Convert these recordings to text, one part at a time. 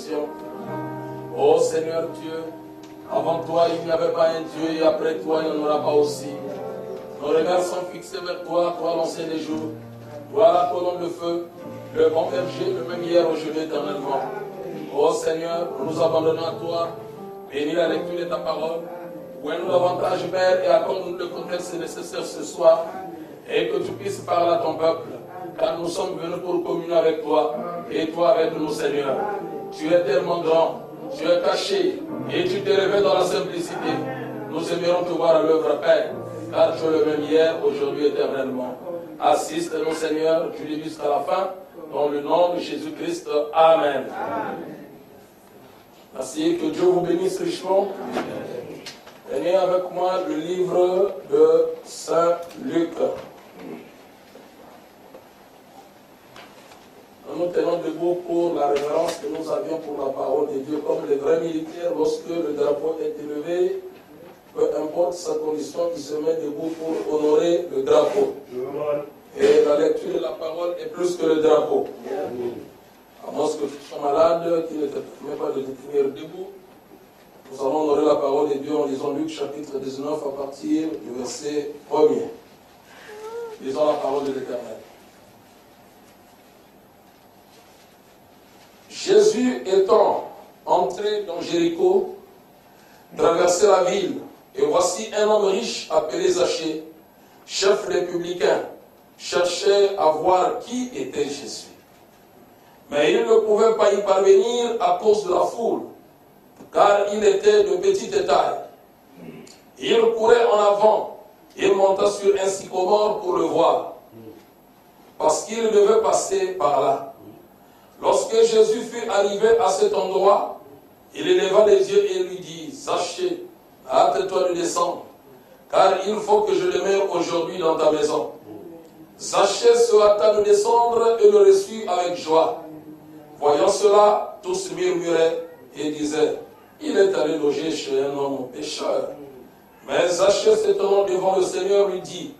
bénédiction. Ô Seigneur Dieu, avant toi il n'y avait pas un Dieu et après toi il n'y en aura pas aussi. Nos regards sont fixés vers toi, toi l'ancien des jours. Toi la colonne de feu, le bon berger, le même hier, aujourd'hui, éternellement. Ô Seigneur, nous nous abandonnons à toi. Bénis la lecture de ta parole. Ouvre-nous davantage, Père, et accorde-nous le contexte nécessaire ce soir. Et que tu puisses parler à ton peuple. Car nous sommes venus pour communier avec toi. Et toi avec nous, Seigneur. Tu es tellement grand. Tu es caché. Et tu te révèles dans la simplicité. Nous aimerons te voir à l'œuvre, Père. Car tu es le même hier, aujourd'hui, éternellement. Assiste-nous, Seigneur, du début jusqu'à la fin. Dans le nom de Jésus-Christ. Amen. Merci. Que Dieu vous bénisse richement. Prenez avec moi le livre de Saint Luc. Nous nous tenons debout pour la révérence que nous avions pour la parole de Dieu. Comme les vrais militaires, lorsque le drapeau est élevé, peu importe sa condition, il se met debout pour honorer le drapeau. Et la lecture de la parole est plus que le drapeau. À moins que tu sois malade, qui ne te permet pas de te tenir debout, nous allons honorer la parole de Dieu en lisant Luc chapitre 19 à partir du verset 1er. Lisons la parole de l'Éternel. Jésus étant entré dans Jéricho, traversait la ville, et voici un homme riche appelé Zachée, chef républicain, cherchait à voir qui était Jésus. Mais il ne pouvait pas y parvenir à cause de la foule, car il était de petite taille. Il courait en avant, il monta sur un sycomore pour le voir, parce qu'il devait passer par là. Lorsque Jésus fut arrivé à cet endroit, il éleva les yeux et lui dit, Zachée, hâte-toi de descendre, car il faut que je demeure aujourd'hui dans ta maison. Zachée se hâta de descendre et le reçut avec joie. Voyant cela, tous murmuraient et disaient, il est allé loger chez un homme pécheur. Mais Zachée s'étonnant devant le Seigneur lui dit,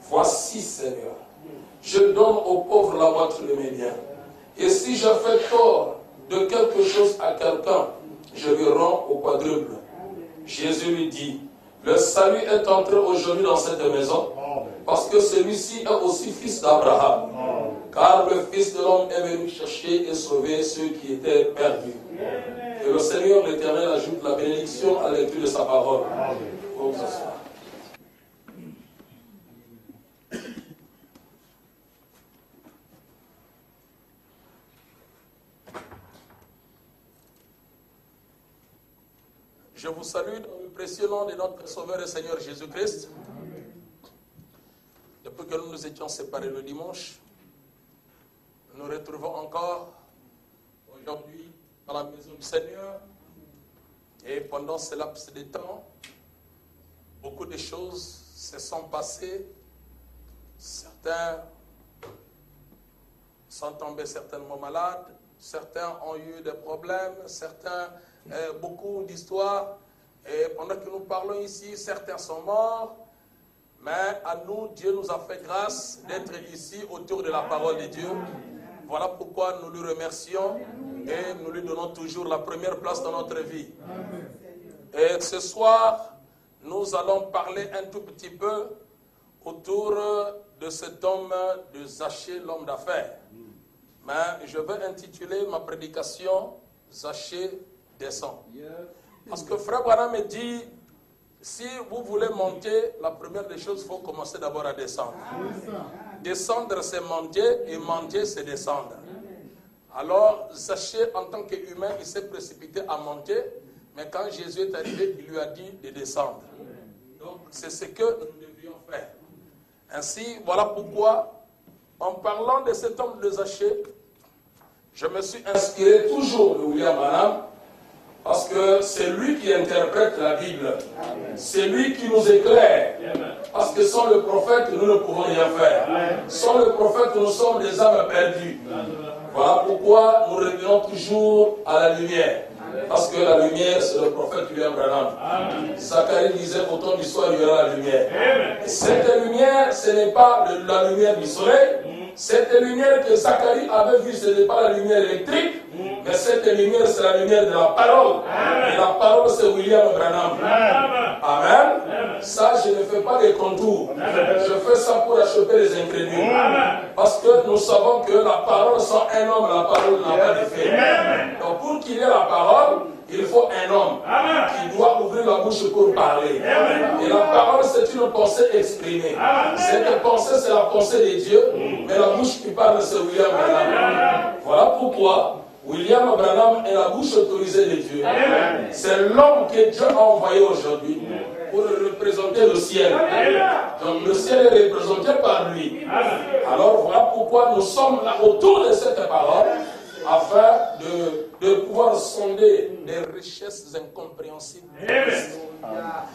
voici Seigneur, je donne aux pauvres la moitié de mes biens. Et si je fais tort de quelque chose à quelqu'un, je lui rends au quadruple. Jésus lui dit, le salut est entré aujourd'hui dans cette maison, parce que celui-ci est aussi fils d'Abraham. Car le Fils de l'homme est venu chercher et sauver ceux qui étaient perdus. Que le Seigneur l'Éternel ajoute la bénédiction à la lecture de sa parole. Pour ce soir. Je vous salue dans le précieux nom de notre Sauveur et Seigneur Jésus-Christ. Depuis que nous nous étions séparés le dimanche, nous nous retrouvons encore aujourd'hui dans la maison du Seigneur. Et pendant ce laps de temps, beaucoup de choses se sont passées. Certains sont tombés certainement malades. Certains ont eu des problèmes. Certains, beaucoup d'histoires. Et pendant que nous parlons ici, certains sont morts. Mais à nous, Dieu nous a fait grâce d'être ici autour de la parole de Dieu. Voilà pourquoi nous lui remercions et nous lui donnons toujours la première place dans notre vie. Et ce soir, nous allons parler un tout petit peu autour de cet homme de Zachée, l'homme d'affaires. Mais je vais intituler ma prédication « Zachée descend ». Parce que Frère Branham me dit, si vous voulez monter, la première des choses, il faut commencer d'abord à descendre. Descendre, c'est monter, et monter, c'est descendre. Alors, Zachée, en tant qu'humain, il s'est précipité à monter, mais quand Jésus est arrivé, il lui a dit de descendre. Donc, c'est ce que nous devions faire. Ainsi, voilà pourquoi, en parlant de cet homme de Zachée, je me suis inspiré toujours de William Branham, parce que c'est lui qui interprète la Bible. C'est lui qui nous éclaire. Parce que sans le prophète, nous ne pouvons rien faire. Sans le prophète, nous sommes des âmes perdues. Voilà pourquoi nous revenons toujours à la lumière. Parce que la lumière, c'est le prophète William Branham. Zacharie disait, au temps du soir, il y aura la lumière. Et cette lumière, ce n'est pas la lumière du soleil, Cette lumière que Zacharie avait vue, ce n'est pas la lumière électrique, mais cette lumière, c'est la lumière de la parole. Et la parole, c'est William Branham. Amen. Ça, je ne fais pas des contours. Je fais ça pour achever les incrédules. Parce que nous savons que la parole, sans un homme, la parole n'a pas d'effet. Donc, pour qu'il y ait la parole, il faut un homme qui doit ouvrir la bouche pour parler. Et la parole, c'est une pensée exprimée. Cette pensée, c'est la pensée de Dieu, mais la bouche qui parle, c'est William Branham. Voilà pourquoi William Branham est la bouche autorisée de Dieu. C'est l'homme que Dieu a envoyé aujourd'hui pour représenter le ciel. Donc le ciel est représenté par lui. Alors voilà pourquoi nous sommes là autour de cette parole, afin de pouvoir sonder des richesses incompréhensibles.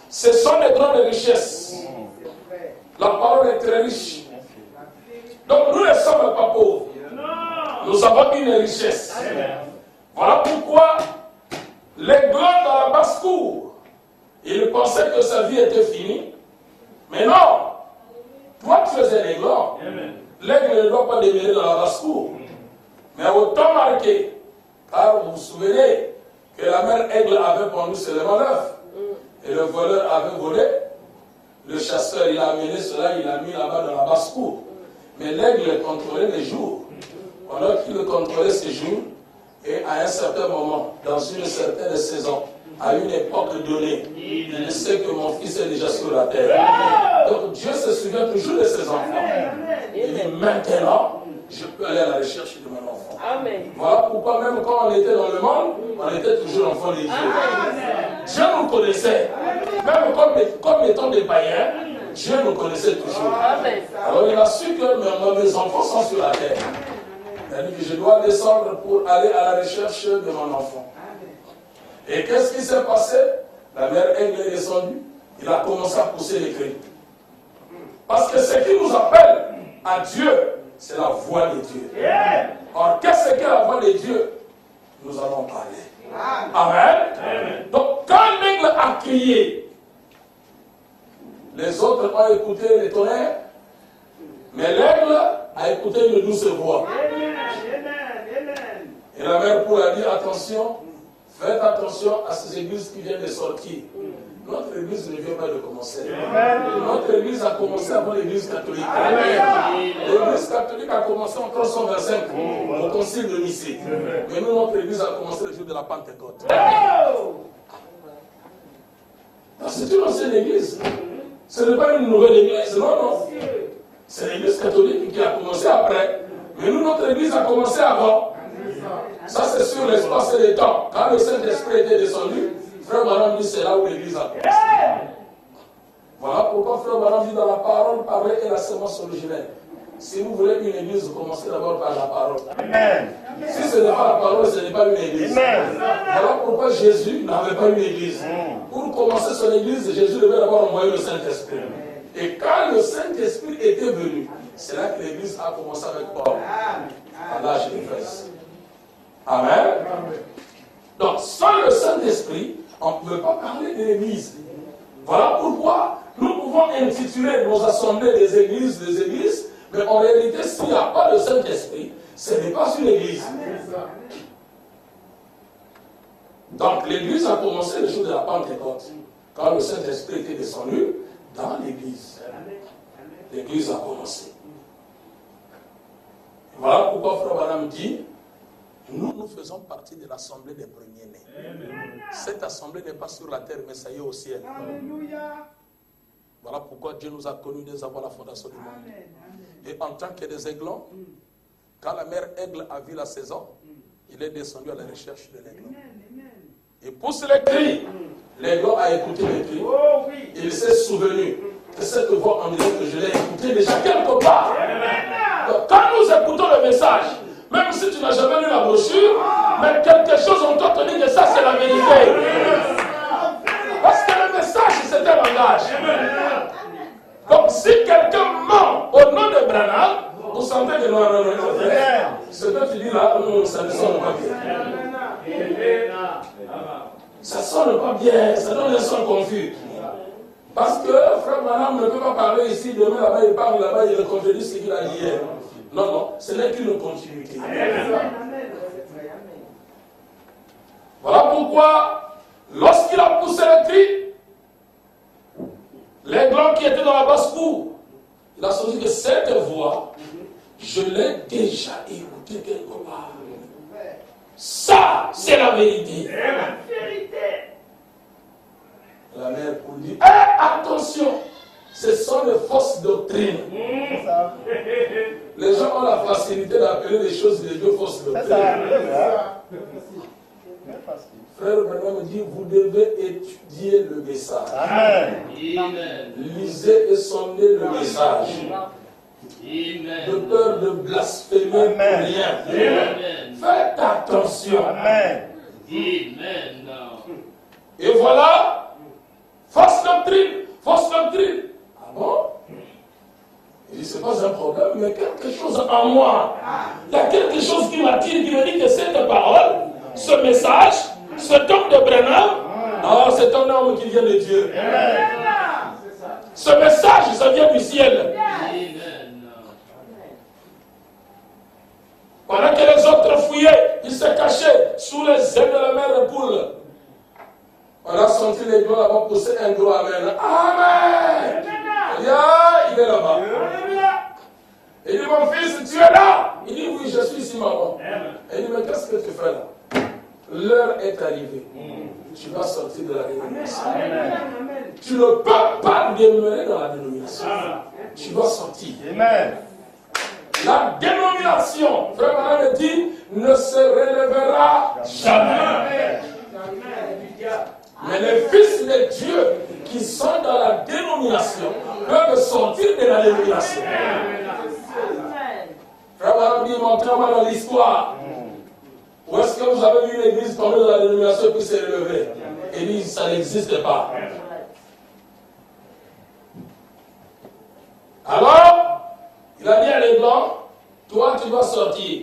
Ce sont des grandes richesses. La parole est très riche. Donc nous ne sommes pas pauvres. Nous avons une richesse. Voilà pourquoi l'aiglon dans la basse-cour, il pensait que sa vie était finie. Mais non. Toi, tu es un aiglon. L'aigle ne doit pas demeurer dans la basse-cour. Mais au temps marqué, car vous vous souvenez que la mère aigle avait pendu seulement l'œuf. Et le voleur avait volé. Le chasseur, il a amené cela, il l'a mis là-bas dans la basse-cour. Mais l'aigle contrôlait les jours. Pendant qu'il contrôlait ces jours, et à un certain moment, dans une certaine saison, à une époque donnée, il sait que mon fils est déjà sur la terre. Donc Dieu se souvient toujours de ses enfants. Il dit maintenant, je peux aller à la recherche de mon enfant. Amen. Voilà pourquoi même quand on était dans le monde, on était toujours enfant de Dieu. Dieu nous connaissait. Même comme étant des païens, Dieu nous connaissait toujours. Amen. Alors il a su que mes enfants sont sur la terre. Il a dit que je dois descendre pour aller à la recherche de mon enfant. Et qu'est-ce qui s'est passé? La mère aigle est descendue. Il a commencé à pousser les cris. Parce que ce qui nous appelle à Dieu, c'est la voix de Dieu. Or, qu'est-ce que la voix de Dieu? Nous allons parler. Amen. Donc, quand l'aigle a crié, les autres ont écouté les tonnerres, mais l'aigle a écouté une douce voix. Et la mère pour a dit, attention, faites attention à ces églises qui viennent de sortir. Notre église ne vient pas de commencer. Notre église a commencé avant l'église catholique. L'église catholique a commencé en 325 au concile de Nicée. Mais nous, notre église a commencé le jour de la Pentecôte. C'est une ancienne église. Ce n'est pas une nouvelle église, non. C'est l'église catholique qui a commencé après. Mais nous, notre église a commencé avant. Ça, c'est sur l'espace et le temps. Quand le Saint-Esprit était descendu, Frère Branham dit c'est là où l'église a commencé. Voilà pourquoi Frère Branham dit dans la parole, parler est la semence originelle. Si vous voulez une église, vous commencez d'abord par la parole. Amen. Si ce n'est pas la parole, ce n'est pas une église. Amen. Voilà pourquoi Jésus n'avait pas une église. Pour commencer son église, Jésus devait d'abord envoyer le Saint-Esprit. Et quand le Saint-Esprit était venu, c'est là que l'église a commencé avec Paul, à l'âge de 13. Amen. Donc, sans le Saint-Esprit, on ne peut pas parler de l'église. Voilà pourquoi nous pouvons intituler nos assemblées des églises, mais en réalité, s'il n'y a pas de Saint-Esprit, ce n'est pas une église. Donc, l'église a commencé le jour de la Pentecôte, quand le Saint-Esprit était descendu dans l'église. L'église a commencé. Voilà pourquoi Frère Branham dit, nous faisons partie de l'assemblée des premiers-nés. Cette assemblée n'est pas sur la terre, mais ça y est au ciel. Alléluia. Voilà pourquoi Dieu nous a connus dès avant la fondation du monde. Et en tant que des aiglons, quand la mère aigle a vu la saison, il est descendu à la recherche de l'aiglon. Il pousse les cris. L'aiglon a écouté les cris. Il s'est souvenu que cette voix, on dirait que je l'ai écoutée déjà quelque part. Donc, quand nous écoutons le message, même si tu n'as jamais lu la brochure, mais quelque chose en toi te dit que ça c'est la vérité. Parce que le message c'est un langage. Donc si quelqu'un ment au nom de Branham, vous sentez que non. Ce que tu dis là, ça ne sonne pas bien. Ça ne sonne pas bien, ça donne un son confus. Parce que Frère Branham ne peut pas parler ici, demain là-bas il parle là-bas, il contredit ce qu'il a dit hier. Non, non, ce n'est qu'une continuité. Voilà pourquoi, lorsqu'il a poussé le cri, les glands qui étaient dans la basse-cour, il a senti que cette voix, je l'ai déjà écoutée quelque part. Ça, c'est la vérité. La mère pour dire, attention, ce sont les fausses doctrines. Les gens ont la facilité d'appeler les choses de Dieu fausses doctrines. Frère Branham me dit, vous devez étudier le message. Amen. Lisez et sondez le message. De peur de blasphémer pour rien. Amen. Faites attention. Amen. Et voilà, fausse doctrine, fausse doctrine. Ah bon? Il dit, ce n'est pas un problème, mais quelque chose en moi. Il y a quelque chose qui m'attire, qui me dit que cette parole, ce message, ce don de Branham, c'est un homme qui vient de Dieu. Ce message, ça vient du ciel. Pendant que les autres fouillaient, ils se cachaient sous les ailes de la mère de poule. On a senti les gros là-bas pousser un gros amen. Amen! Il est là-bas. Il dit, mon fils, tu es là? Il dit, oui, je suis ici, maman. Il dit, mais qu'est-ce que tu fais là? L'heure est arrivée. Tu vas sortir de la dénomination. Tu ne peux pas demeurer dans la dénomination. Tu dois sortir. Amen. La dénomination, frère Maran dit, ne se relèvera jamais. Mais les fils de Dieu qui sont dans la dénomination peuvent sortir de la dénomination. Frère Maran dit, montrez-moi dans l'histoire. Où est-ce que vous avez vu l'église tomber dans la dénomination et puis se relever? Il dit, ça n'existe pas. Alors, il a dit à les blancs, toi tu dois sortir.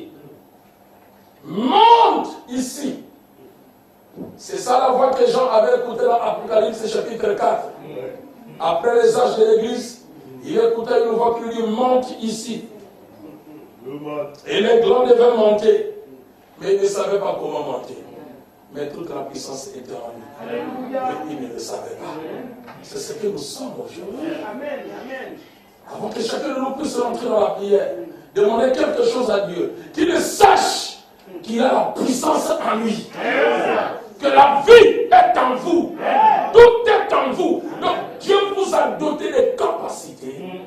Monte ici. C'est ça la voix que Jean avait écoutée dans Apocalypse chapitre 4. Après les âges de l'église, il écoutait une voix qui lui dit, monte ici. Et les glands devaient monter. Mais il ne savait pas comment monter. Mais toute la puissance était en lui. Mais il ne le savait pas. C'est ce que nous sommes aujourd'hui. Avant que chacun de nous puisse rentrer dans la prière, demander quelque chose à Dieu, qu'il sache qu'il a la puissance en lui. Que la vie est en vous. Tout est en vous. Donc Dieu vous a doté des capacités.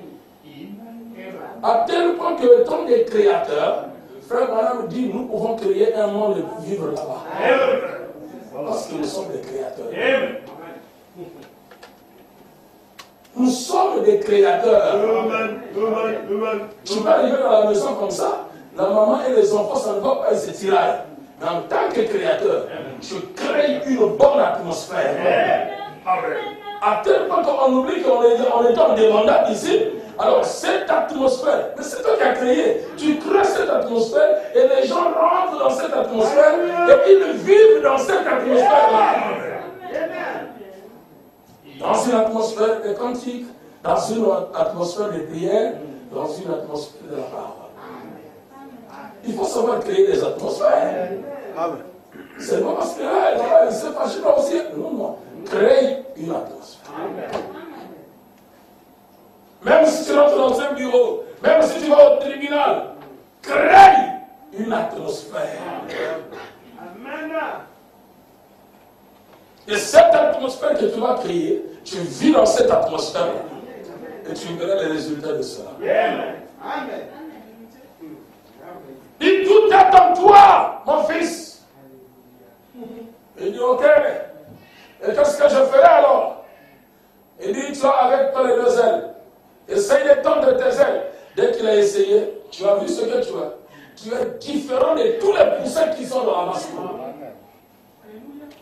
À tel point que étant des créateurs, Frère Branham dit, nous pouvons créer un monde et vivre là-bas. Parce que nous sommes des créateurs. Nous sommes des créateurs. Tu peux arriver dans la maison comme ça, la maman et les enfants, ça ne va pas se tirer. Mais en tant que créateur, tu crées une bonne atmosphère. À tel point qu'on oublie qu'on est en demandant ici. Alors, cette atmosphère, mais c'est toi qui as créé. Tu crées cette atmosphère et les gens rentrent dans cette atmosphère et ils vivent dans cette atmosphère-là. Dans une atmosphère de cantique, dans une atmosphère de prière, dans une atmosphère de la parole. Il faut savoir créer des atmosphères. C'est pas parce que il s'est fâché là aussi. Non, non. Crée une atmosphère. Même si tu rentres dans un bureau, même si tu vas au tribunal, crée une atmosphère. Et cette atmosphère que tu vas créer, tu vis dans cette atmosphère et tu verras les résultats de cela. Amen. Dis, tout est en toi, mon fils. Il dit, ok. Et qu'est-ce que je ferai alors? Il dit, tu as avec toi les deux ailes. Essaye de tendre tes ailes. Dès qu'il a essayé, tu as vu ce que tu as. Tu es différent de tous les poussins qui sont dans la masse.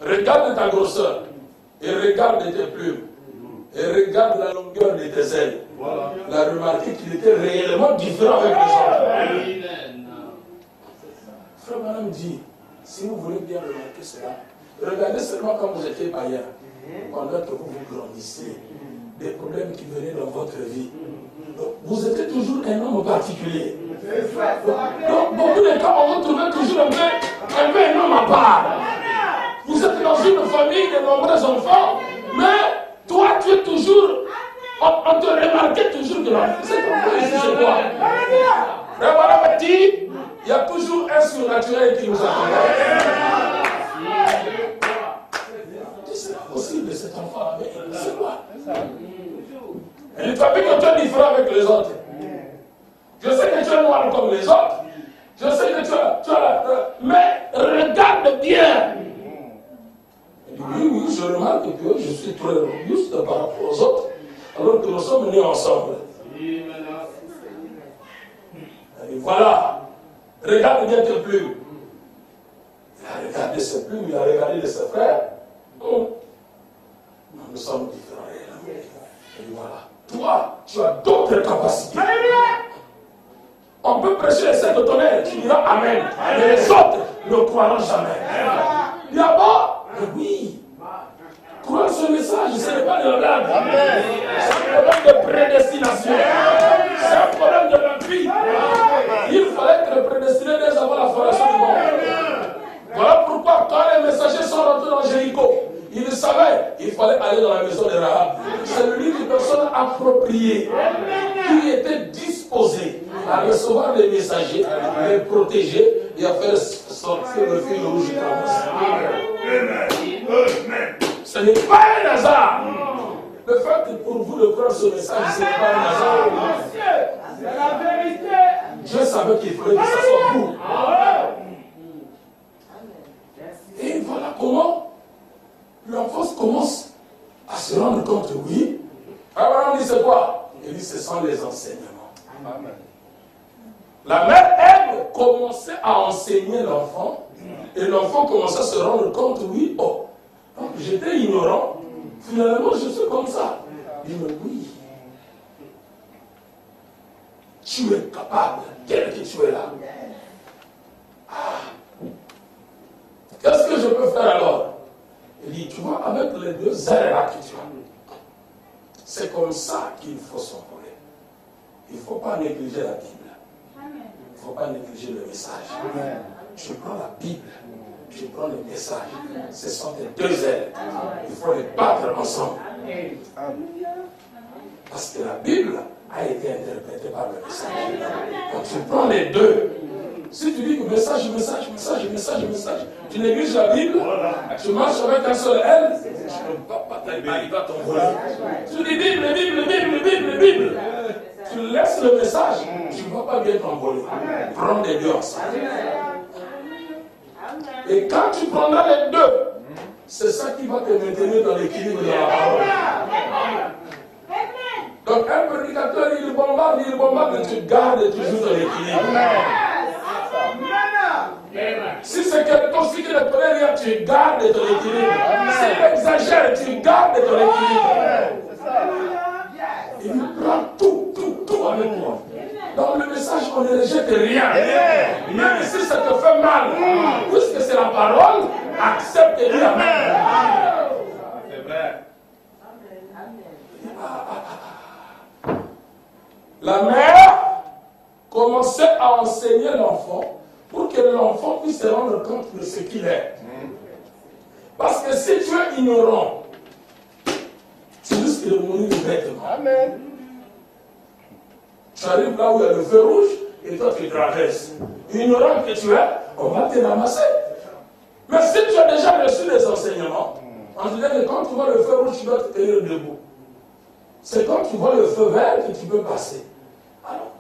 Regarde ta grosseur. Et regarde tes plumes. Et regarde la longueur de tes ailes. Voilà. Il a remarqué qu'il était réellement différent avec les autres. Frère Branham dit, si vous voulez bien remarquer cela, regardez seulement quand vous étiez païen. Pendant que vous grandissez, des problèmes qui venaient dans votre vie. Donc, vous étiez toujours un homme particulier. Donc, beaucoup de cas, on va trouver toujours un homme à part. Vous êtes dans une famille de nombreux enfants, mais toi, tu es toujours, on te remarquait toujours que l'enfant, cet enfant ici, c'est quoi? Frère Madame dit, il y a toujours un surnaturel qui nous accompagne. C'est pas possible, cet enfant, mais c'est quoi? Et tu as vu que tu es différent avec les autres. Je sais que tu es noir comme les autres. Je sais que tu as mais regarde bien. Oui, je remarque que je suis très robuste par rapport aux autres, alors que nous sommes nés ensemble. Et voilà. Regarde bien tes plumes. Il a regardé ses plumes, il a regardé ses frères. Nous sommes différents. Et voilà. Toi, tu as d'autres capacités. On peut prêcher les sept de tonnerre, tu diras Amen. Mais les autres ne croiront jamais. Il y a bon? Oui. Croire ce message, ce n'est pas de la blague. C'est un problème de prédestination. C'est un problème de la vie. Il fallait être prédestiné dès avant la fondation du monde. Voilà pourquoi quand les messagers sont rentrés dans Jéricho, ils le savaient, il fallait aller dans la maison de Rahab. C'est l'unique personne appropriée qui était disposée à recevoir les messagers, à les protéger et à faire sortir le fil rouge du Ce n'est pas un hasard. Le fait que pour vous de prendre ce message, ce n'est pas un hasard. C'est la vérité. Dieu savait qu'il fallait que ça soit vous. Et voilà comment l'enfant commence à se rendre compte, oui. Alors on dit c'est quoi? Il dit ce sont les enseignements. Amen. La mère Ève commençait à enseigner l'enfant et l'enfant commençait à se rendre compte, oui, oh, j'étais ignorant, finalement je suis comme ça. Il me dit oui. Tu es capable, tel que tu es là. Qu'est-ce que je peux faire alors? Il dit, tu vois, avec les deux airs que tu as, c'est comme ça qu'il faut s'envoler. Il ne faut pas négliger la Bible. Il ne faut pas négliger le message. Tu prends la Bible, tu prends le message. Ce sont tes deux ailes. Il faut les battre ensemble. Parce que la Bible a été interprétée par le message. Quand tu prends les deux, si tu dis que message, tu négliges la Bible, tu marches avec un seul aile, tu ne vas pas t'arriver à t'envoler. Tu dis Bible. Tu laisses le message, tu ne vas pas bien t'envoler. Prends les deux ensemble. Et quand tu prendras les deux, c'est ça qui va te maintenir dans l'équilibre de la parole. Donc un prédicateur, il bombarde, tu gardes toujours dans l'équilibre. Si c'est quelque chose qui ne te plaît rien, tu gardes ton équilibre. Si tu exagères, tu gardes ton équilibre. Il prend tout avec toi. Dans le message, on ne rejette rien. Même si ça te fait mal, puisque c'est la parole, accepte et dis Amen. C'est vrai. La mère commençait à enseigner l'enfant pour que l'enfant puisse se rendre compte de ce qu'il est. Parce que si tu es ignorant, tu risques de mourir bêtement. Amen. Tu arrives là où il y a le feu rouge et toi tu traverses. Ignorant que tu es, on va te ramasser. Mais si tu as déjà reçu les enseignements, on te dit que quand tu vois le feu rouge, tu dois te tenir debout. C'est quand tu vois le feu vert que tu peux passer. Alors,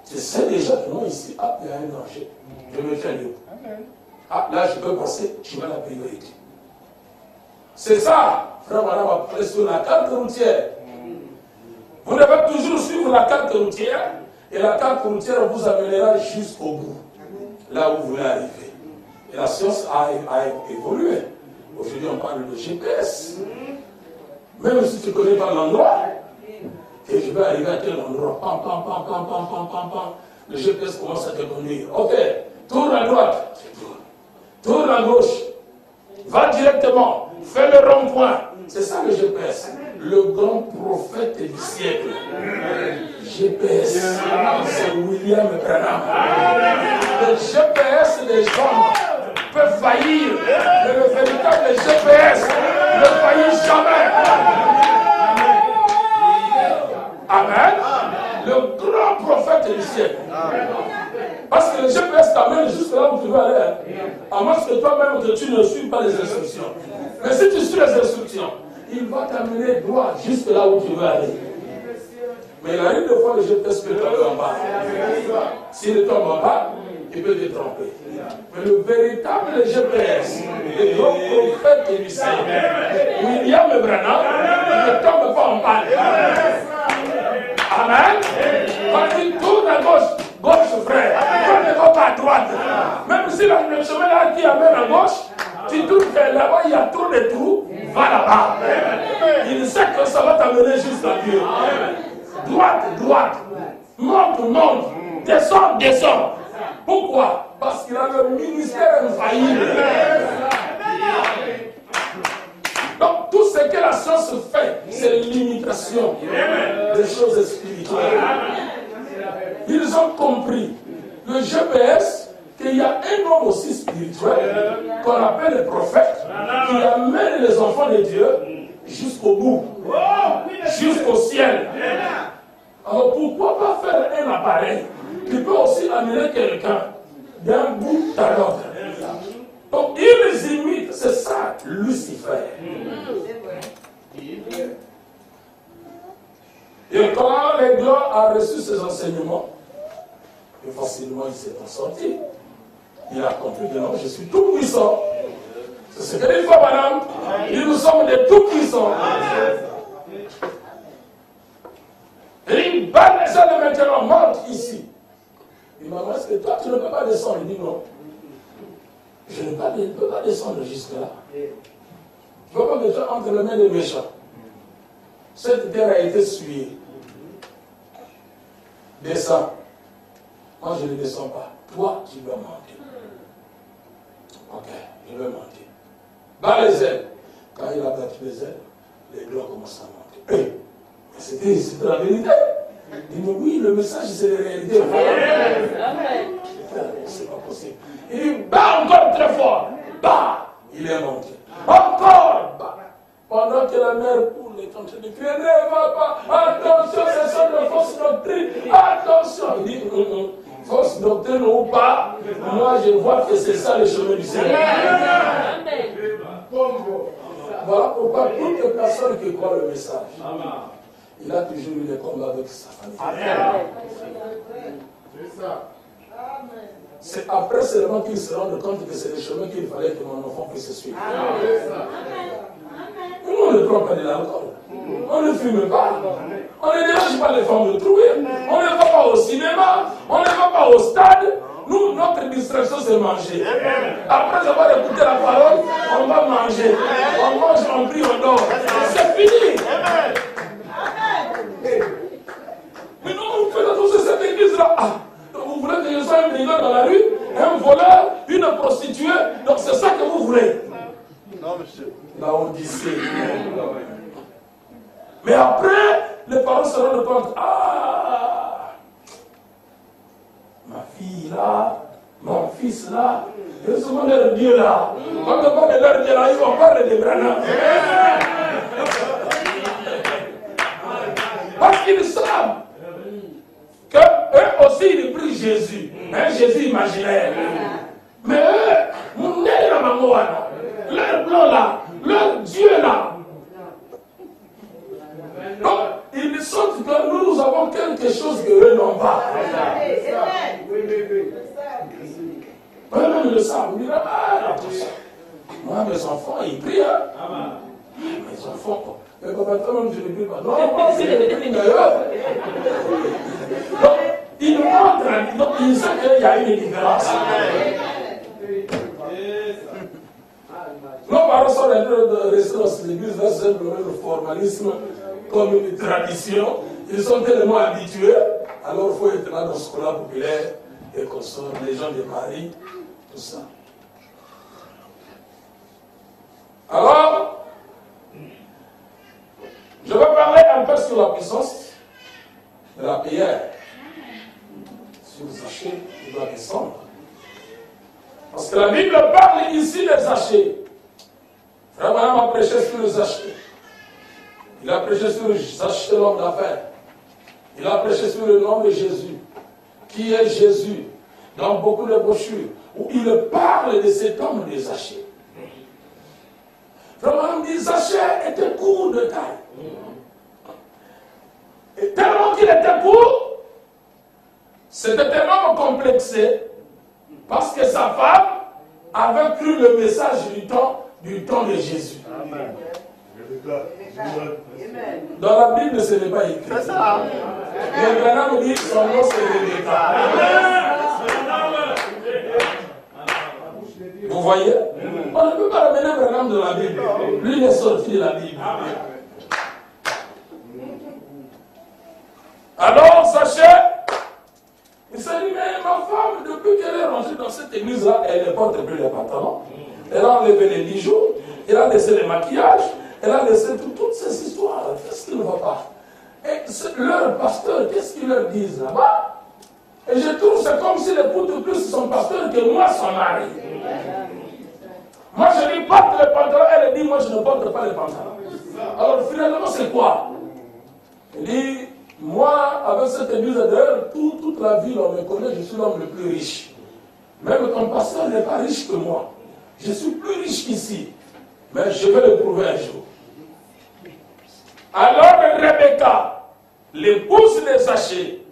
tu sais déjà que non, ici, il y a un danger. Je me tiens debout. Là, je peux passer, tu vas la priorité. C'est ça, frère, madame, après sur la carte routière. Vous devez toujours suivre la carte routière, et la carte routière vous amènera jusqu'au bout, là où vous voulez arriver. Et la science a évolué. Aujourd'hui, on parle de GPS. Même si tu ne connais pas l'endroit, et je vais arriver à tel endroit, pam, le GPS commence à te conduire. Ok, tourne à droite, tu tournes. Tourne à gauche, Va directement, fais le rond-point. C'est ça le GPS. Le grand prophète du siècle. GPS, c'est William Branham. Le GPS des gens peut faillir, mais le véritable GPS ne faillit jamais. Amen. Le grand prophète du siècle. Parce que le GPS t'amène jusque là où tu veux aller. À moins que toi-même tu ne suis pas les instructions. Mais si tu suis les instructions, il va t'amener droit jusque là où tu veux aller. Mais il arrive des fois le GPS peut tomber en bas. S'il tombe en bas, il peut te tromper. Mais le véritable GPS, le grand prophète du Seigneur, William Branham, il ne tombe pas en bas. Amen. Quand il tourne à gauche, gauche frère, quand il ne va pas à droite. Même si le chemin là qui amène à gauche, tu trouves que là-bas il y a trop de trous, va là-bas. Il sait que ça va t'amener jusqu'à Dieu. Droite, droite. Monte, monte. Descends, descends. Pourquoi? Parce qu'il a le ministère infaillible. Donc tout ce que la science fait, c'est l'imitation des choses spirituelles. Ils ont compris le GPS qu'il y a un homme aussi spirituel qu'on appelle le prophète qui amène les enfants de Dieu jusqu'au bout, jusqu'au ciel. Alors pourquoi pas faire un appareil qui peut aussi amener quelqu'un d'un bout à l'autre? Donc ils imitent, c'est ça Lucifer. Et quand l'aiglon a reçu ses enseignements, et facilement il s'est en sorti. Il a compris que non, je suis tout puissant. C'est ce que dit madame. Nous sommes des tout puissants. Et il bat les gens maintenant, monte ici. Il m'a dit, est-ce que toi tu ne peux pas descendre? Il dit non. Je ne peux pas descendre jusque-là. Je ne veux pas que tu entre les mains des méchants. Cette terre a été souillée. Descends. Moi, je ne descends pas. Toi, tu dois monter. Ok, je vais monter. Bas les ailes. Quand il a battu les ailes, les gloires commencent à monter. C'était la vérité. Il dit, oui, le message, c'est la réalité. C'est pas possible. Il dit, bat encore très fort. Bah, il est monté. Encore, bah. Pendant que la mère poule est en train de crier, ne va pas, attention, ce sont de fausses doctrines, attention. Il dit, fausse doctrine ou pas, moi je vois que c'est ça le chemin du Seigneur. Voilà pourquoi toutes les personnes qui croient le message, il a toujours eu des combats avec sa famille. C'est ça. C'est après seulement qu'ils se rendent compte que c'est le chemin qu'il fallait que mon enfant puisse suivre. Nous, on ne prend pas de l'alcool. On ne fume pas. On ne dérange pas les femmes de trouver. On ne va pas au cinéma. On ne va pas au stade. Nous, notre distraction, c'est manger. Après avoir écouté la parole, on va manger. On mange, on prie, on dort. C'est fini. Mais non, vous faites attention à cette église-là. Ah, vous voulez que je sois un brigand dans la rue, un voleur, une prostituée. Donc c'est ça que vous voulez. Non, monsieur. La Odyssée. Mais après, les parents se rendent compte, ah, ma fille là, mon fils là, ils sont leur Dieu là. Quand on parle de leur Dieu là, ils vont parler de Branham. Parce qu'ils savent qu'eux aussi ils prient Jésus, un Jésus imaginaire. Mais eux, leur plan là, leur Dieu là. Donc, ils sentent que nous avons quelque chose que eux n'ont pas. Eux-mêmes ils le savent. Ils disent, ah, moi, mes enfants, ils prient. Hein? Mes enfants, mais papa, toi-même, je ne prie pas. Non, donc, ils montrent, donc ils savent qu'il y a une différence. Nos parents sont en train de rester dans l'église, là, c'est simplement le formalisme, comme une tradition. Ils sont tellement habitués, alors il faut être là dans ce scola populaire, et qu'on sort les gens de Paris, tout ça. sur la puissance de la prière. Sur Zachée, il doit descendre. Parce que la Bible parle ici de Zachée. Frère Branham a prêché sur le Zachée. Il a prêché sur le Zachée, l'homme d'affaires. Il a prêché sur le nom de Jésus. Qui est Jésus? Dans beaucoup de brochures, où il parle de cet homme de Zachée. Frère Branham dit Zachée était court de taille. Et tellement qu'il était court, c'était tellement complexé, parce que sa femme avait cru le message du temps de Jésus. Amen. Dans la Bible, ce n'est pas écrit. C'est ça. Mais Branham dit son nom c'est Rebecca. Vous voyez? On ne peut pas ramener Branham de la Bible. Lui, il est sorti de la Bible. Alors, sachez, il s'est dit, mais ma femme, depuis qu'elle est rangée dans cette église-là, elle ne porte plus les pantalons. Elle a enlevé les bijoux, elle a laissé les maquillages, elle a laissé toutes ces histoires. Qu'est-ce qui ne va pas? Et leur pasteur, qu'est-ce qu'ils leur disent là-bas? Et je trouve que c'est comme si les poutres plus son pasteur que moi, son mari. Moi, je lui porte les pantalons, elle dit, moi, je ne porte pas les pantalons. Alors, finalement, c'est quoi? Il dit, moi, avec cette église d'ailleurs, toute la ville, on me connaît, je suis l'homme le plus riche. Même ton pasteur n'est pas riche que moi. Je suis plus riche qu'ici. Mais je vais le prouver un jour. Alors Rebecca, l'épouse de Zachée,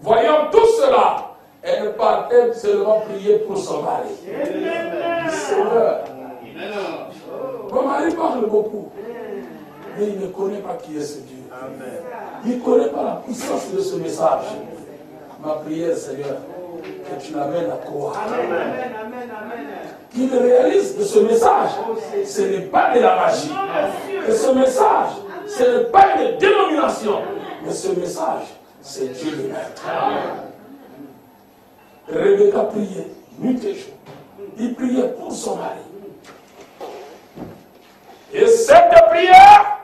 voyant tout cela, elle partait seulement prier pour son mari. Seigneur, mon mari parle beaucoup, mais il ne connaît pas qui est ce Dieu. Il ne connaît pas la puissance de ce message. Ma prière, Seigneur, que tu l'amènes à croire. Qu'il réalise que ce message, ce n'est pas de la magie. Que ce message, ce n'est pas une dénomination. Mais ce message, c'est Dieu lui-même. Rebecca priait nuit et jour. Il priait pour son mari. Et cette prière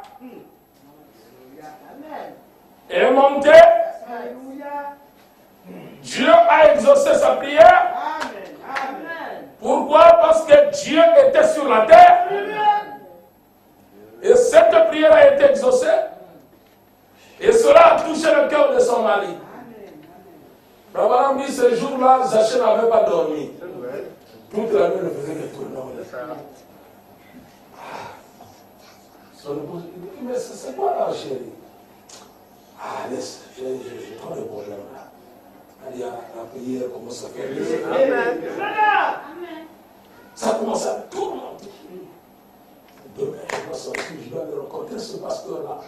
est montée. Dieu a exaucé sa prière. Pourquoi? Parce que Dieu était sur la terre. Et cette prière a été exaucée. Et cela a touché le cœur de son mari. Abraham dit, ce jour-là, Zachée n'avait pas dormi. Toute la nuit, ne faisait que tourner. Son épouse dit, mais c'est quoi là, chérie? Ah, laisse, j'ai trop de problèmes là. Il y a la prière commence à faire. Amen. Ça commence à tourmenter. Demain, je dois sortir, je dois aller rencontrer ce pasteur-là.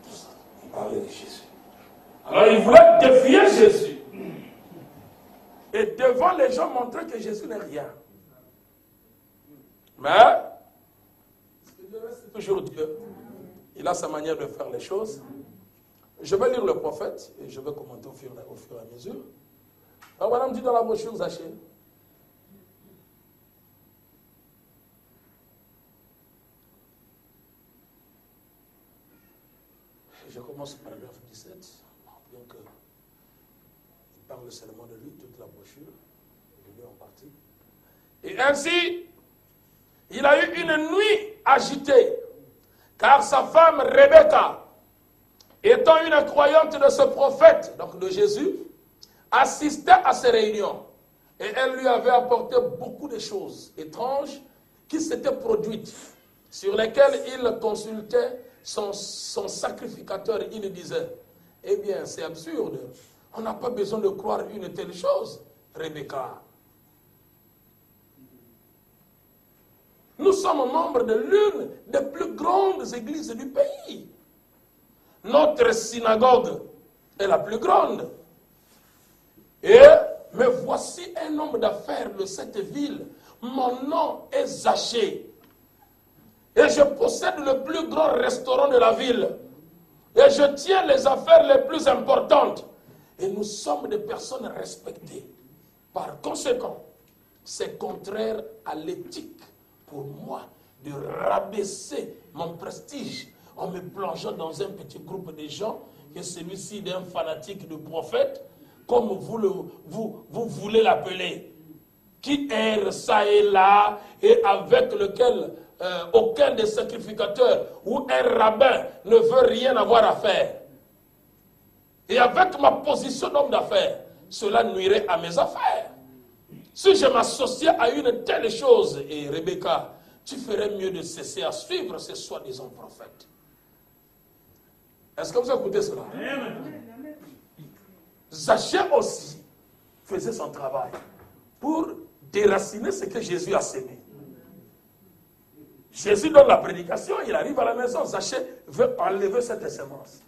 Tout ça. Il parlait de Jésus. Alors, il voulait défier Jésus. Et devant les gens, montrer que Jésus n'est rien. Mais, c'est toujours Dieu. Il a sa manière de faire les choses. Je vais lire le prophète et je vais commenter au fur et à mesure. Alors, madame dit dans la brochure Zachée. Je commence au paragraphe 17, bien que il parle seulement de lui, toute la brochure, je lis en partie. Et ainsi, il a eu une nuit agitée, car sa femme Rebecca, étant une croyante de ce prophète, donc de Jésus, assistait à ces réunions. Et elle lui avait apporté beaucoup de choses étranges qui s'étaient produites, sur lesquelles il consultait son sacrificateur. Il disait, eh bien, c'est absurde. On n'a pas besoin de croire une telle chose, Rebecca. Nous sommes membres de l'une des plus grandes églises du pays. Notre synagogue est la plus grande. Mais voici un homme d'affaires de cette ville. Mon nom est Zachée. Et je possède le plus grand restaurant de la ville. Et je tiens les affaires les plus importantes. Et nous sommes des personnes respectées. Par conséquent, c'est contraire à l'éthique pour moi de rabaisser mon prestige en me plongeant dans un petit groupe de gens, que celui-ci d'un fanatique de prophète, comme vous voulez l'appeler, qui erre ça et là, et avec lequel aucun des sacrificateurs ou un rabbin ne veut rien avoir à faire. Et avec ma position d'homme d'affaires, cela nuirait à mes affaires. Si je m'associais à une telle chose, et Rebecca, tu ferais mieux de cesser à suivre ces soi-disant prophètes. Est-ce que vous écoutez cela? Zachée aussi faisait son travail pour déraciner ce que Jésus a sémé. Jésus donne la prédication, il arrive à la maison, Zachée veut enlever cette semence.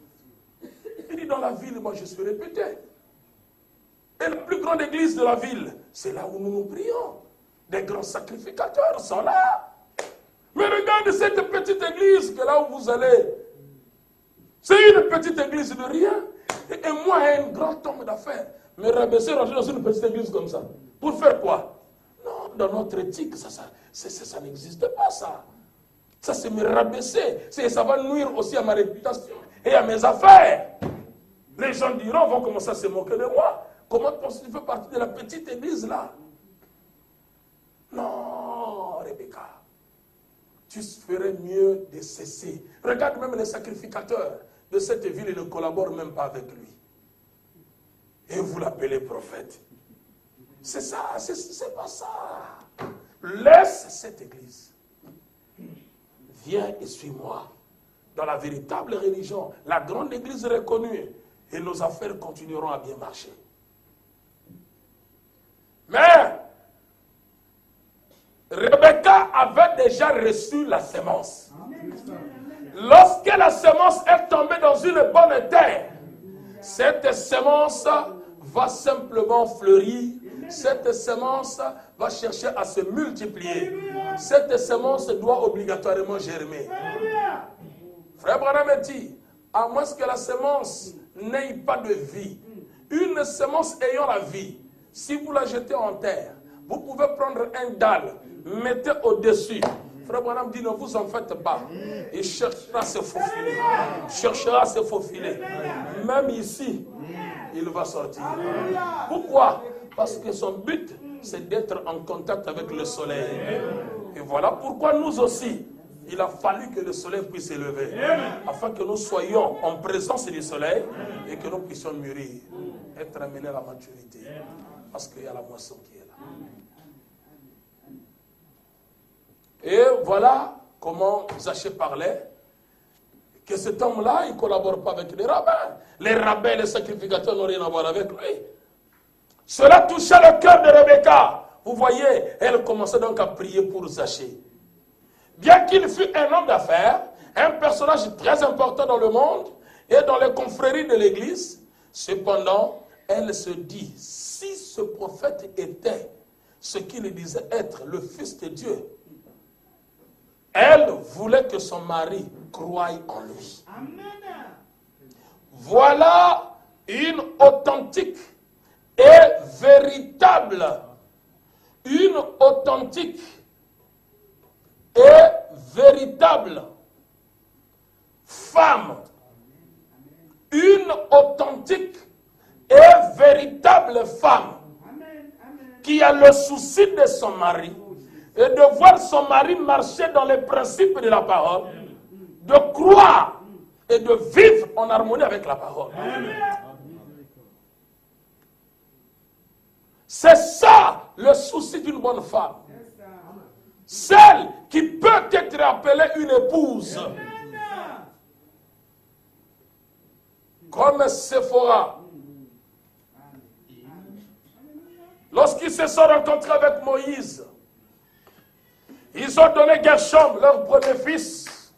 Il dit, dans la ville, moi je suis réputé. Et la plus grande église de la ville, c'est là où nous nous prions. Des grands sacrificateurs sont là. Mais regarde cette petite église que là où vous allez. C'est une petite église de rien. Et moi, un grand homme d'affaires, me rabaisser, rentrer dans une petite église comme ça. Pour faire quoi? Non, dans notre éthique, ça n'existe pas, ça. Ça, c'est me rabaisser. Ça va nuire aussi à ma réputation et à mes affaires. Les gens diront, vont commencer à se moquer de moi. Comment tu fais partie de la petite église là? Non, Rebecca. Tu ferais mieux de cesser. Regarde même les sacrificateurs de cette ville, ils ne collaborent même pas avec lui. Et vous l'appelez prophète. C'est ça, c'est pas ça. Laisse cette église. Viens et suis-moi. Dans la véritable religion, la grande église reconnue, et nos affaires continueront à bien marcher. Mais Rebecca avait déjà reçu la semence. Lorsque la semence est tombée dans une bonne terre, cette semence va simplement fleurir. Cette semence va chercher à se multiplier. Cette semence doit obligatoirement germer. Frère Branham dit, à moins que la semence n'ait pas de vie, une semence ayant la vie, si vous la jetez en terre, vous pouvez prendre un dalle, mettez au-dessus. Frère Branham dit, ne vous en faites pas. Il cherchera à se faufiler. Cherchera à se faufiler. Même ici, il va sortir. Pourquoi? Parce que son but, c'est d'être en contact avec le soleil. Et voilà pourquoi nous aussi, il a fallu que le soleil puisse s'élever. Afin que nous soyons en présence du soleil et que nous puissions mûrir. Être amenés à la maturité. Parce qu'il y a la moisson qui est là. Et voilà comment Zachée parlait, que cet homme-là, il ne collabore pas avec les rabbins. Les rabbins et les sacrificateurs n'ont rien à voir avec lui. Cela touchait le cœur de Rebecca. Vous voyez, elle commençait donc à prier pour Zachée. Bien qu'il fût un homme d'affaires, un personnage très important dans le monde et dans les confréries de l'Église, cependant, elle se dit, si ce prophète était ce qu'il disait être le Fils de Dieu, elle voulait que son mari croie en lui. Amen. Voilà une authentique et véritable, femme, une authentique et véritable femme qui a le souci de son mari et de voir son mari marcher dans les principes de la parole, de croire et de vivre en harmonie avec la parole. C'est ça le souci d'une bonne femme. Celle qui peut être appelée une épouse. Comme Séphora. Lorsqu'ils se sont rencontrés avec Moïse, ils ont donné Gershom, leur premier fils.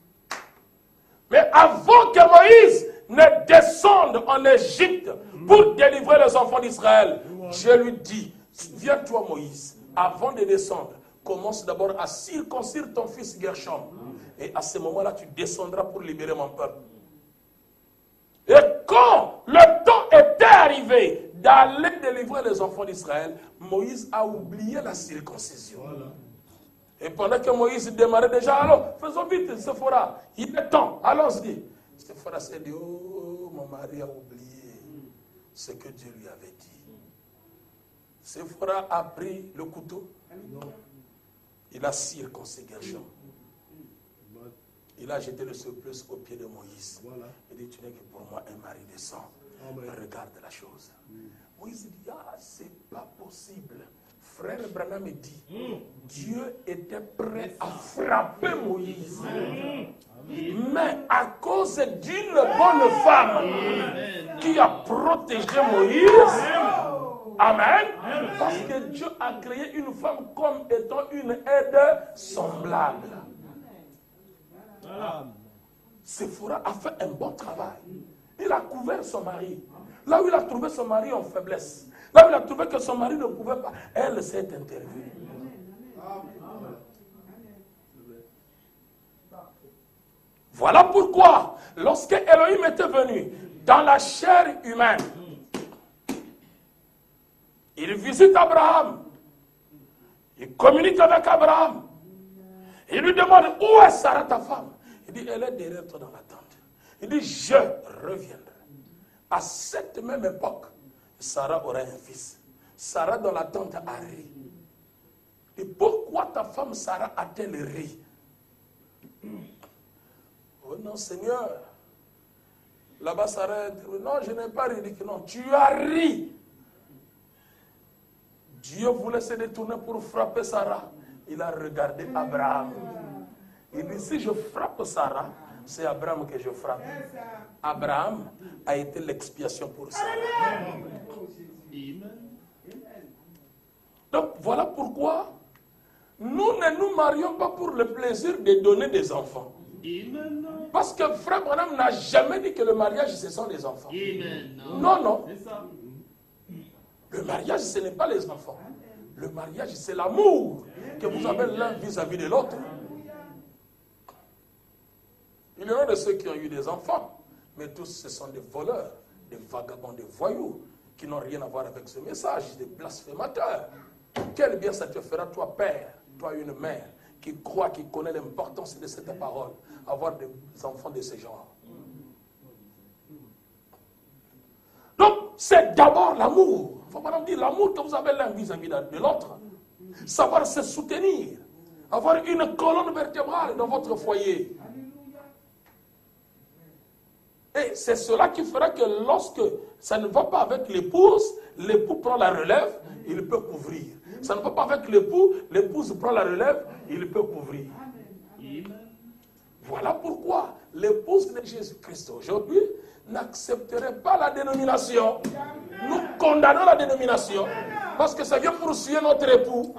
Mais avant que Moïse ne descende en Égypte pour délivrer les enfants d'Israël, je lui dis, viens-toi Moïse, avant de descendre, commence d'abord à circoncire ton fils Gershom. Et à ce moment-là, tu descendras pour libérer mon peuple. Et quand le temps était arrivé d'aller délivrer les enfants d'Israël, Moïse a oublié la circoncision. Et pendant que Moïse démarrait déjà, allons, faisons vite, Séphora, il est temps, allons-y. Séphora s'est dit, oh, mon mari a oublié ce que Dieu lui avait dit. Séphora a pris le couteau, il a circoncis Gershom. Il a jeté le surplus au pied de Moïse. Il dit, tu n'es que pour moi un mari de sang. Regarde la chose. Moïse dit, ah, c'est pas possible. Frère Branham me dit, Dieu était prêt à frapper Moïse. Mais à cause d'une bonne femme qui a protégé Moïse, amen, parce que Dieu a créé une femme comme étant une aide semblable. Séphora a fait un bon travail. Il a couvert son mari. Là où il a trouvé son mari en faiblesse, là où il a trouvé que son mari ne pouvait pas, elle s'est intervenue. Voilà pourquoi, lorsque Elohim était venu dans la chair humaine, il visite Abraham, il communique avec Abraham, il lui demande où est Sarah ta femme. Il dit, elle est derrière toi dans la tente. Il dit, je reviendrai. À cette même époque, Sarah aurait un fils. Sarah dans la tente a ri. Et pourquoi ta femme Sarah a-t-elle ri? Oh non, Seigneur. Là-bas, Sarah a dit, non, je n'ai pas ri. Il dit, non, tu as ri. Dieu voulait se détourner pour frapper Sarah. Il a regardé Abraham. Il dit, si je frappe Sarah, c'est Abraham que je frappe. Abraham a été l'expiation pour Sarah. Donc voilà pourquoi nous ne nous marions pas pour le plaisir de donner des enfants. Parce que Frère Branham n'a jamais dit que le mariage, ce sont les enfants. Non, non. Le mariage, ce n'est pas les enfants. Le mariage, c'est l'amour que vous avez l'un vis-à-vis de l'autre. Il y en a de ceux qui ont eu des enfants, mais tous ce sont des voleurs, des vagabonds, des voyous, qui n'ont rien à voir avec ce message, des blasphémateurs. Quel bien ça te fera, toi père, toi une mère, qui croit, qui connaît l'importance de cette parole, avoir des enfants de ce genre. Donc, c'est d'abord l'amour. Il faut pas dire l'amour que vous avez l'un vis-à-vis de l'autre. Savoir se soutenir, avoir une colonne vertébrale dans votre foyer. Et c'est cela qui fera que lorsque ça ne va pas avec l'épouse, l'époux prend la relève, il peut couvrir. Ça ne va pas avec l'époux, l'épouse prend la relève, il peut couvrir. Voilà pourquoi l'épouse de Jésus-Christ aujourd'hui n'accepterait pas la dénomination. Nous condamnons la dénomination parce que ça vient poursuivre notre époux.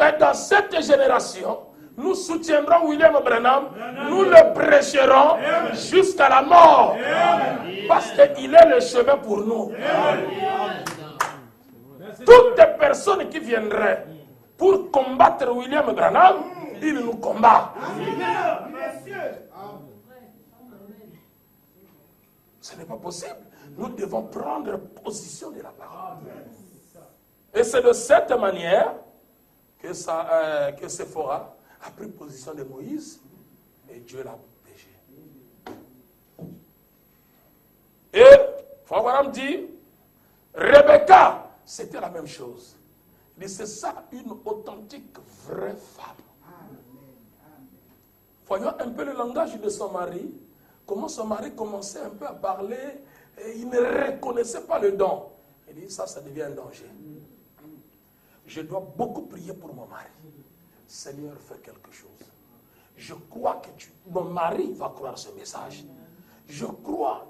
Et dans cette génération, nous soutiendrons William Branham, nous le prêcherons jusqu'à la mort. Parce qu'il est le chemin pour nous. Toutes les personnes qui viendraient pour combattre William Branham, il nous combat. Ce n'est pas possible. Nous devons prendre position de la parole. Et c'est de cette manière que Séphora a pris position de Moïse et Dieu l'a protégé. Et Frère Branham dit, Rebecca, c'était la même chose. Il dit, c'est ça une authentique vraie femme. Voyons un peu le langage de son mari, comment son mari commençait un peu à parler et il ne reconnaissait pas le don. Il dit, ça devient un danger. Je dois beaucoup prier pour mon mari. Seigneur, fais quelque chose. Je crois que mon mari va croire ce message. Je crois.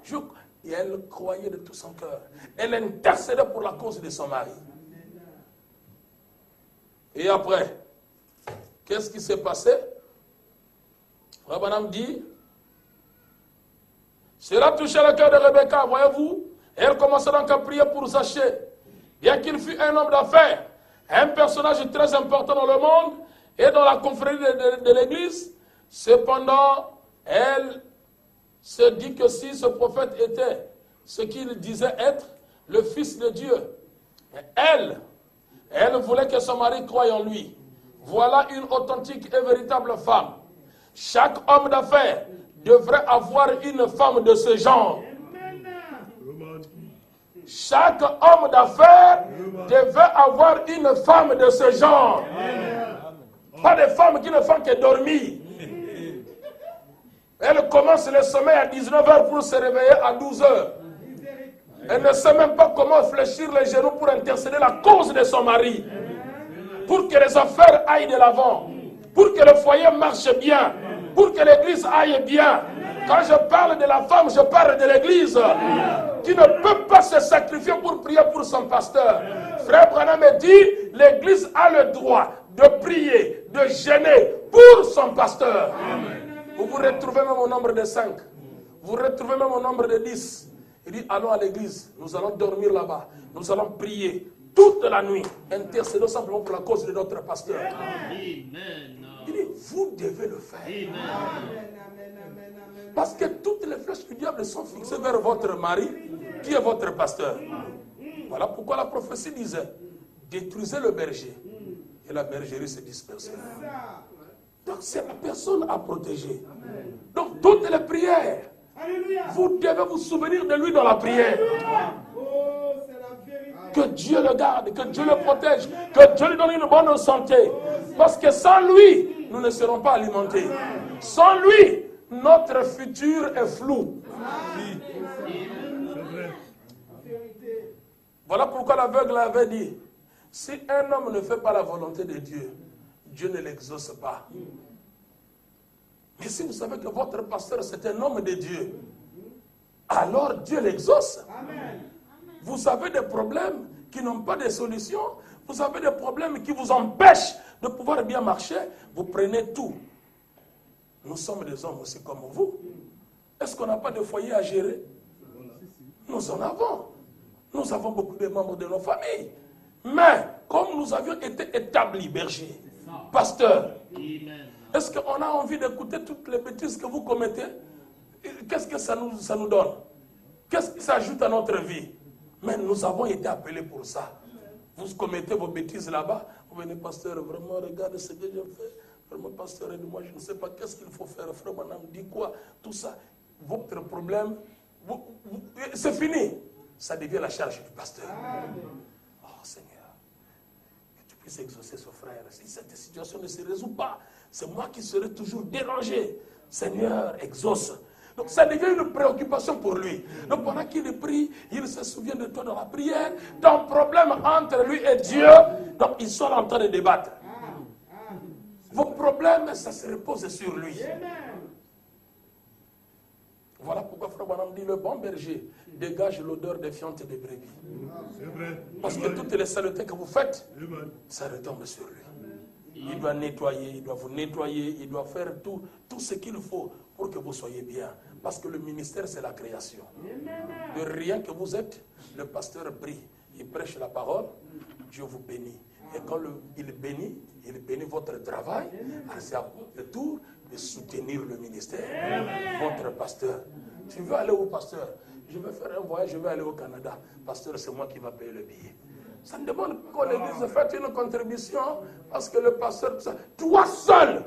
Et elle croyait de tout son cœur. Elle intercédait pour la cause de son mari. Et après, qu'est-ce qui s'est passé? Frère Branham dit, cela touchait le cœur de Rebecca, voyez-vous. Et elle commença donc à prier pour Zachée. Bien qu'il fût un homme d'affaires, un personnage très important dans le monde et dans la confrérie de l'Église, cependant, elle se dit que si ce prophète était ce qu'il disait être, le Fils de Dieu, elle voulait que son mari croie en lui. Voilà une authentique et véritable femme. Chaque homme d'affaires devrait avoir une femme de ce genre. Chaque homme d'affaires devait avoir une femme de ce genre. Pas des femmes qui ne font que dormir. Elle commence le sommeil à 19h pour se réveiller à 12h. Elle ne sait même pas comment fléchir les genoux pour intercéder la cause de son mari. Pour que les affaires aillent de l'avant. Pour que le foyer marche bien. Pour que l'église aille bien. Quand je parle de la femme, je parle de l'église. Qui ne peut pas se sacrifier pour prier pour son pasteur. Frère Branham me dit, l'église a le droit de prier, de jeûner pour son pasteur. Vous vous retrouvez même au nombre de 5. Vous vous retrouvez même au nombre de 10. Il dit, allons à l'église, nous allons dormir là-bas. Nous allons prier toute la nuit. Intercédons simplement pour la cause de notre pasteur. Il dit, vous devez le faire. Parce que toutes les flèches du diable sont fixées vers votre mari, qui est votre pasteur. Voilà pourquoi la prophétie disait, détruisez le berger, et la bergerie se dispersera. Donc c'est la personne à protéger. Donc toutes les prières, vous devez vous souvenir de lui dans la prière. Que Dieu le garde, que Dieu le protège, que Dieu lui donne une bonne santé. Parce que sans lui, nous ne serons pas alimentés. Sans lui, notre futur est flou. Voilà pourquoi l'aveugle avait dit, si un homme ne fait pas la volonté de Dieu, Dieu ne l'exauce pas. Mais si vous savez que votre pasteur c'est un homme de Dieu, alors Dieu l'exauce. Vous avez des problèmes qui n'ont pas de solution, vous avez des problèmes qui vous empêchent de pouvoir bien marcher, vous prenez tout. Nous sommes des hommes aussi comme vous. Est-ce qu'on n'a pas de foyer à gérer? Nous en avons. Nous avons beaucoup de membres de nos familles. Mais, comme nous avions été établis bergers, pasteurs, est-ce qu'on a envie d'écouter toutes les bêtises que vous commettez? Qu'est-ce que ça nous donne? Qu'est-ce qui s'ajoute à notre vie? Mais nous avons été appelés pour ça. Vous commettez vos bêtises là-bas, vous venez, pasteur, vraiment, regarde ce que j'ai fait. Vraiment, pasteur, moi je ne sais pas qu'est-ce qu'il faut faire. Frère Branham dit quoi? Tout ça. Votre problème, c'est fini. Ça devient la charge du pasteur. Oh Seigneur, que tu puisses exaucer ce frère. Si cette situation ne se résout pas, c'est moi qui serai toujours dérangé. Seigneur, exauce. Donc ça devient une préoccupation pour lui. Donc pendant qu'il prie, il se souvient de toi dans la prière. Ton problème entre lui et Dieu, donc ils sont en train de débattre. Vos problèmes, ça se repose sur lui. Voilà pourquoi Frère Branham dit, le bon berger dégage l'odeur des fientes des brebis. Parce que toutes les saletés que vous faites, ça retombe sur lui. Il doit nettoyer, il doit vous nettoyer, il doit faire tout ce qu'il faut pour que vous soyez bien. Parce que le ministère, c'est la création. De rien que vous êtes, le pasteur prie, il prêche la parole, Dieu vous bénit. Et quand il bénit votre travail, c'est à votre tour de soutenir le ministère, votre pasteur. Tu veux aller où, pasteur? Je vais faire un voyage, je vais aller au Canada. Pasteur, c'est moi qui va payer le billet. Ça ne demande pas qu'on l'église fasse une contribution parce que le pasteur, toi seul,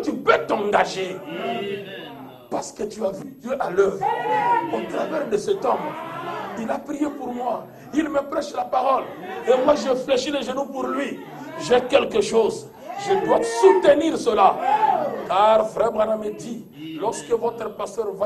tu peux t'engager. Parce que tu as vu Dieu à l'œuvre au travers de cet homme. Il a prié pour moi. Il me prêche la parole. Et moi, je fléchis les genoux pour lui. J'ai quelque chose. Je dois soutenir cela. Car Frère Branham me dit, lorsque votre pasteur va